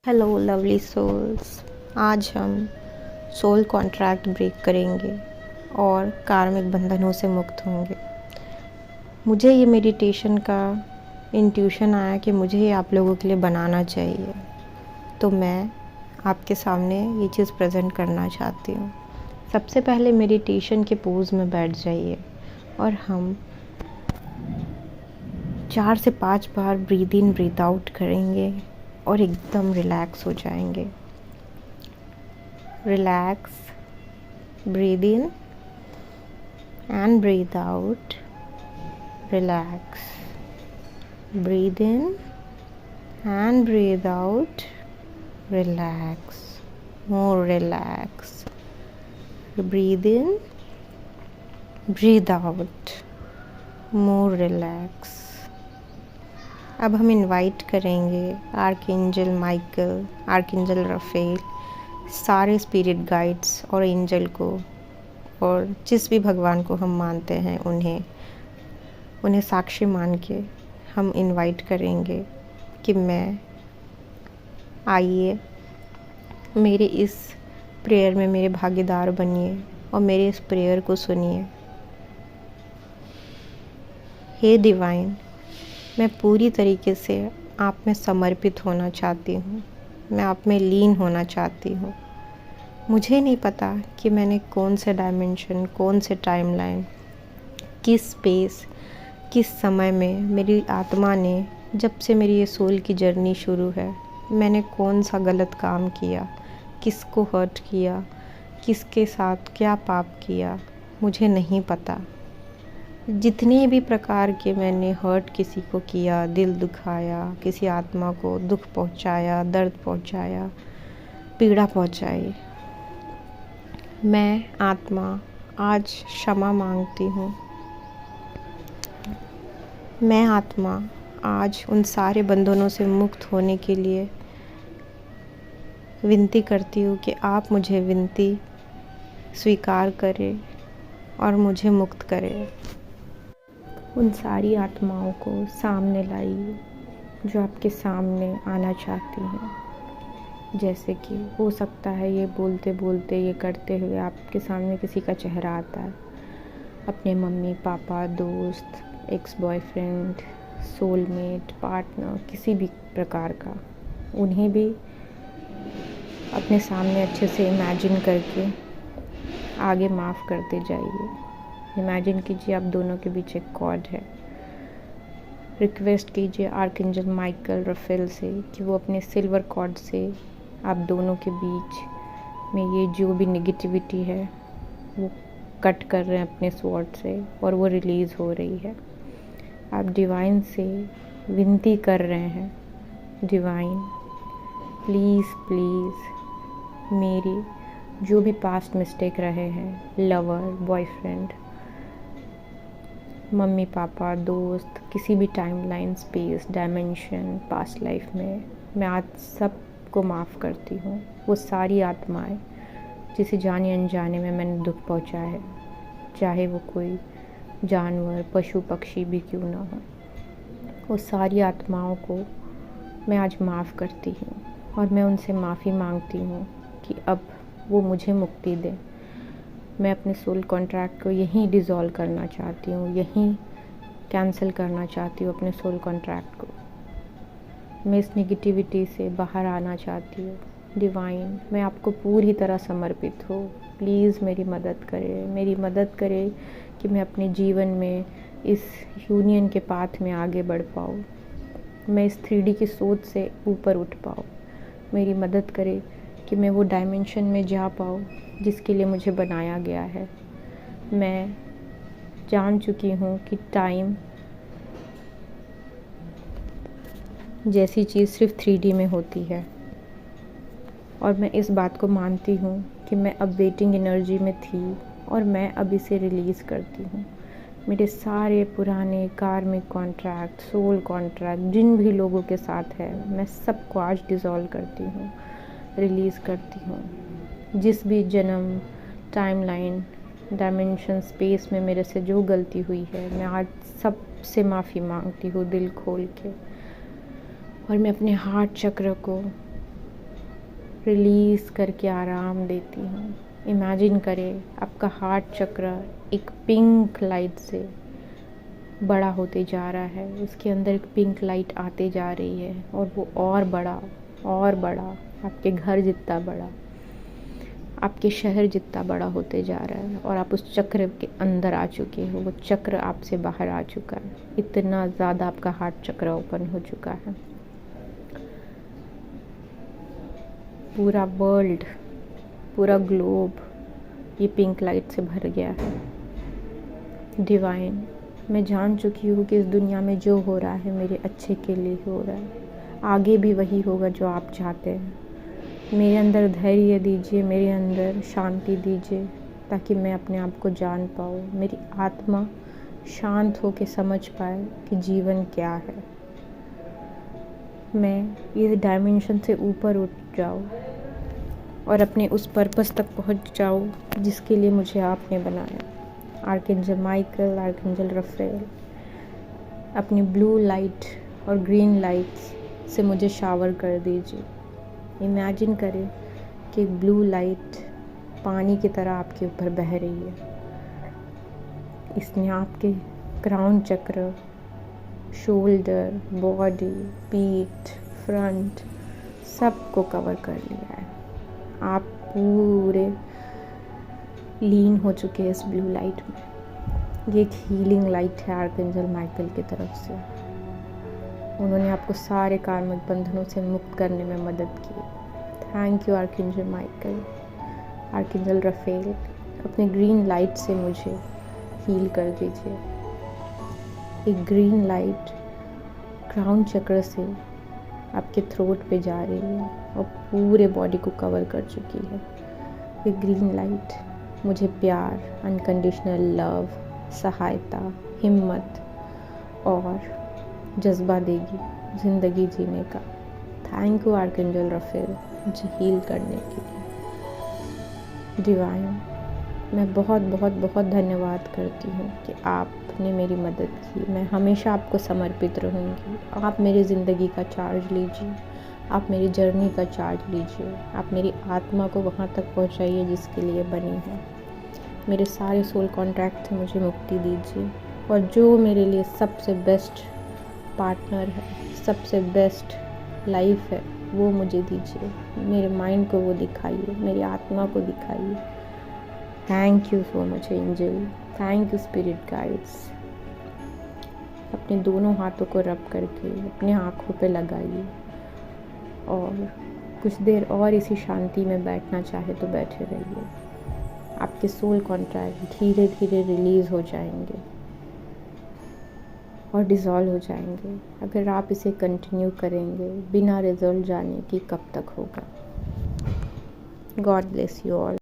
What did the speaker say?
Hello lovely souls. आज हम soul contract break करेंगे और कार्मिक बंधनों से मुक्त होंगे। मुझे ये मेडिटेशन का इंट्यूशन आया कि मुझे ये आप लोगों के लिए बनाना चाहिए, तो मैं आपके सामने ये चीज़ प्रेजेंट करना चाहती हूँ। सबसे पहले मेडिटेशन के पोज में बैठ जाइए और हम 4 से 5 बार ब्रीद इन ब्रीद आउट करेंगे और एकदम रिलैक्स हो जाएंगे। Relax, breathe in and breathe out, relax, breathe in and breathe out, relax, more relax, breathe in, breathe out, more relax. अब हम इनवाइट करेंगे आर्कएंजल माइकल, आर्कएंजल राफेल, सारे spirit guides और एंजल को, और जिस भी भगवान को हम मानते हैं उन्हें साक्षी मान के हम इनवाइट करेंगे कि आइए मेरे इस प्रेयर में मेरे भागीदार बनिए और मेरे इस प्रेयर को सुनिए। हे डिवाइन, मैं पूरी तरीके से आप में समर्पित होना चाहती हूँ, मैं आप में लीन होना चाहती हूँ। मुझे नहीं पता कि मैंने कौन से डायमेंशन, कौन से टाइमलाइन, किस स्पेस, किस समय में मेरी आत्मा ने, जब से मेरी ये सोल की जर्नी शुरू है, मैंने कौन सा गलत काम किया, किसको हर्ट किया, किसके साथ क्या पाप किया, मुझे नहीं पता। जितने भी प्रकार के मैंने हर्ट किसी को किया, दिल दुखाया, किसी आत्मा को दुख पहुंचाया, दर्द पहुंचाया, पीड़ा पहुंचाई, मैं आत्मा आज क्षमा मांगती हूँ। मैं आत्मा आज उन सारे बंधनों से मुक्त होने के लिए विनती करती हूँ कि आप मुझे विनती स्वीकार करें और मुझे मुक्त करें। उन सारी आत्माओं को सामने लाइए जो आपके सामने आना चाहती हैं। जैसे कि हो सकता है ये बोलते बोलते, ये करते हुए आपके सामने किसी का चेहरा आता है, अपने मम्मी पापा, दोस्त, एक्स बॉयफ्रेंड, सोलमेट, पार्टनर, किसी भी प्रकार का। उन्हें भी अपने सामने अच्छे से इमेजिन करके आगे माफ़ करते जाइए। इमेजिन कीजिए आप दोनों के बीच एक कॉर्ड है। रिक्वेस्ट कीजिए आर्कएंजल माइकल राफेल से कि वो अपने सिल्वर कॉर्ड से आप दोनों के बीच में ये जो भी नेगेटिविटी है वो कट कर रहे हैं अपने स्वॉर्ड से, और वो रिलीज़ हो रही है। आप डिवाइन से विनती कर रहे हैं, डिवाइन प्लीज़ प्लीज़ मेरी जो भी पास्ट मिस्टेक रहे हैं, लवर, बॉयफ्रेंड, मम्मी पापा, दोस्त, किसी भी timeline, space, dimension, past life में, मैं आज सब को माफ़ करती हूँ। वो सारी आत्माएं जिसे जाने अनजाने में मैंने दुख पहुँचाया है, चाहे वो कोई जानवर, पशु पक्षी भी क्यों ना हो, वो सारी आत्माओं को मैं आज माफ़ करती हूँ और मैं उनसे माफ़ी मांगती हूँ कि अब वो मुझे मुक्ति दें। मैं अपने सोल कॉन्ट्रैक्ट को यहीं डिज़ोल्व करना चाहती हूँ, यहीं कैंसिल करना चाहती हूँ अपने सोल कॉन्ट्रैक्ट को। मैं इस नेगेटिविटी से बाहर आना चाहती हूँ। डिवाइन, मैं आपको पूरी तरह समर्पित हूँ। प्लीज़ मेरी मदद करें, मेरी मदद करें कि मैं अपने जीवन में इस यूनियन के पाथ में आगे बढ़ पाऊँ, मैं इस 3D की सोच से ऊपर उठ पाऊँ। मेरी मदद करें कि मैं वो डायमेंशन में जा पाऊँ जिसके लिए मुझे बनाया गया है। मैं जान चुकी हूँ कि टाइम जैसी चीज़ सिर्फ 3D में होती है, और मैं इस बात को मानती हूँ कि मैं अब वेटिंग एनर्जी में थी और मैं अब इसे रिलीज़ करती हूँ। मेरे सारे पुराने कार्मिक कॉन्ट्रैक्ट, सोल कॉन्ट्रैक्ट, जिन भी लोगों के साथ है, मैं सबको आज डिज़ोल्व करती हूँ, रिलीज़ करती हूँ। जिस भी जन्म, टाइमलाइन, डायमेंशन, स्पेस में मेरे से जो गलती हुई है, मैं आज सब से माफ़ी मांगती हूँ दिल खोल के। और मैं अपने हार्ट चक्र को रिलीज़ करके आराम देती हूँ। इमेजिन करें आपका हार्ट चक्र एक पिंक लाइट से बड़ा होते जा रहा है, उसके अंदर एक पिंक लाइट आते जा रही है और वो और बड़ा, आपके घर जितना बड़ा, आपके शहर जितना बड़ा होते जा रहा है और आप उस चक्र के अंदर आ चुके हो। वो चक्र आपसे बाहर आ चुका है, इतना ज़्यादा आपका हार्ट चक्र ओपन हो चुका है। पूरा वर्ल्ड, पूरा ग्लोब ये पिंक लाइट से भर गया है। डिवाइन, मैं जान चुकी हूँ कि इस दुनिया में जो हो रहा है मेरे अच्छे के लिए हो रहा है, आगे भी वही होगा जो आप चाहते हैं। मेरे अंदर धैर्य दीजिए, मेरे अंदर शांति दीजिए, ताकि मैं अपने आप को जान पाऊँ, मेरी आत्मा शांत हो के समझ पाए कि जीवन क्या है। मैं इस डायमेंशन से ऊपर उठ जाऊँ और अपने उस पर्पस तक पहुँच जाऊँ जिसके लिए मुझे आपने बनाया। आर्कएंजल माइकल, आर्कएंजल रफेल, अपनी ब्लू लाइट और ग्रीन लाइट से मुझे शावर कर दीजिए। इमेजिन करें कि ब्लू लाइट पानी की तरह आपके ऊपर बह रही है। इसने आपके क्राउन चक्र, शोल्डर, बॉडी, पीठ, फ्रंट सबको कवर कर लिया है। आप पूरे लीन हो चुके हैं इस ब्लू लाइट में। ये एक हीलिंग लाइट है आर्कएंजल माइकल की तरफ से। उन्होंने आपको सारे कार्मिक बंधनों से मुक्त करने में मदद की। Thank you archangel Michael. Archangel Raphael, अपने ग्रीन लाइट से मुझे हील कर दीजिए। एक ग्रीन लाइट क्राउन चक्र से आपके थ्रोट पे जा रही है और पूरे बॉडी को कवर कर चुकी है। एक ग्रीन लाइट मुझे प्यार, अनकंडीशनल लव, सहायता, हिम्मत और जज्बा देगी ज़िंदगी जीने का। थैंक यू आर्कएंजल रफेल मुझे हील करने के लिए। डिवाइन, मैं बहुत बहुत बहुत धन्यवाद करती हूँ कि आपने मेरी मदद की। मैं हमेशा आपको समर्पित रहूँगी। आप मेरी ज़िंदगी का चार्ज लीजिए, आप मेरी जर्नी का चार्ज लीजिए, आप मेरी आत्मा को वहाँ तक पहुँचाइए जिसके लिए बनी है। मेरे सारे सोल कॉन्ट्रैक्ट से मुझे मुक्ति दीजिए और जो मेरे लिए सबसे बेस्ट पार्टनर है, सबसे बेस्ट लाइफ है, वो मुझे दीजिए। मेरे माइंड को वो दिखाइए, मेरी आत्मा को दिखाइए। Thank you so much angel, thank you spirit guides. अपने दोनों हाथों को रब करके अपने आँखों पे लगाइए और कुछ देर और इसी शांति में बैठना चाहे तो बैठे रहिए। आपके सोल कॉन्ट्रैक्ट धीरे धीरे रिलीज़ हो जाएंगे और डिज़ोल्व हो जाएंगे अगर आप इसे कंटिन्यू करेंगे बिना रिजल्ट जाने कि कब तक होगा। God bless you all.